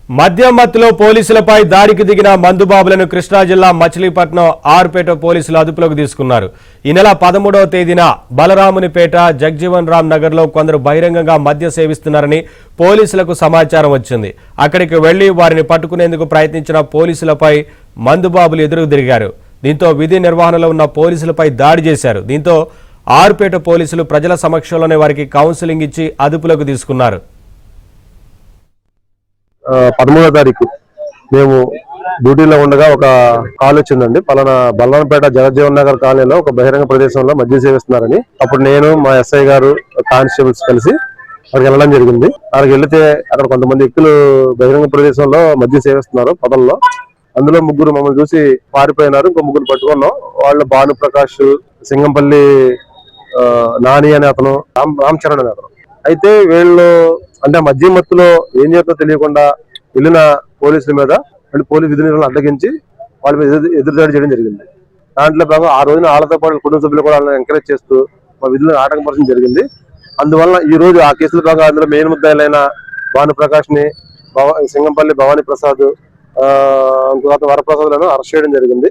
మద్యం మత్తులో పోలీసులపై దాడికి దిగిన మందుబాబులను కృష్ణా జిల్లా మచిలీపట్నం ఆర్పేట పోలీసులు అదుపులోకి తీసుకున్నారు. ఈ నెల 13వ తేదీన బలరామునిపేట జగ్జీవన్ రామ్ నగర్ లో కొందరు బహిరంగంగా మద్య సేవిస్తున్నారని పోలీసులకు సమాచారం వచ్చింది. అక్కడికి వెళ్లి వారిని పట్టుకునేందుకు ప్రయత్నించిన పోలీసులపై మందుబాబులు ఎదురు తిరిగారు. దీంతో విధి నిర్వహణలో ఉన్న పోలీసులపై దాడి చేశారు. దీంతో ఆర్పేట పోలీసులు ప్రజల సమక్షంలోనే వారికి కౌన్సిలింగ్ ఇచ్చి అదుపులోకి తీసుకున్నారు. 13వ తారీఖు మేము డ్యూటీలో ఉండగా ఒక కాల్ వచ్చిందండి. పలానా బల్లానపేట జగజ్జీవన్ నగర్ కాలనీలో ఒక బహిరంగ ప్రదేశంలో మద్యం సేవిస్తున్నారని. అప్పుడు నేను మా ఎస్ఐ గారు కానిస్టేబుల్స్ కలిసి అక్కడికి వెళ్ళడం జరిగింది. అక్కడికి వెళితే అక్కడ కొంతమంది వ్యక్తులు బహిరంగ ప్రదేశంలో మద్యం సేవిస్తున్నారు పొదల్లో. అందులో ముగ్గురు మమ్మల్ని చూసి పారిపోయినారు. ఇంకో ముగ్గురు పట్టుకున్నాం. వాళ్ళు భానుప్రకాష్, సింగంపల్లి నాని అనే అతను, రామ్ చరణ్ అనే అతను. అయితే వీళ్ళు అంటే మద్యం మత్తులో ఏం చేస్తుందో తెలియకుండా వెళ్ళిన పోలీసుల మీద పోలీసు విధి నిర్వహణను అడ్డగించి వాళ్ళ మీద ఎదురుదాడి చేయడం జరిగింది. దాంట్లో భాగంగా ఆ రోజున వాళ్ళతో పాటు కుటుంబ సభ్యులు కూడా వాళ్ళని ఎంకరేజ్ చేస్తూ మా విధులను ఆటంకపరచడం జరిగింది. అందువల్ల ఈ రోజు ఆ కేసుల భాగంగా అందులో మెయిన్ ముద్దాయిలైన భానుప్రకాష్ ని, సింగంపల్లి భవానీ ప్రసాద్, ఇంకో వరప్రసాద్లను అరెస్ట్ చేయడం జరిగింది.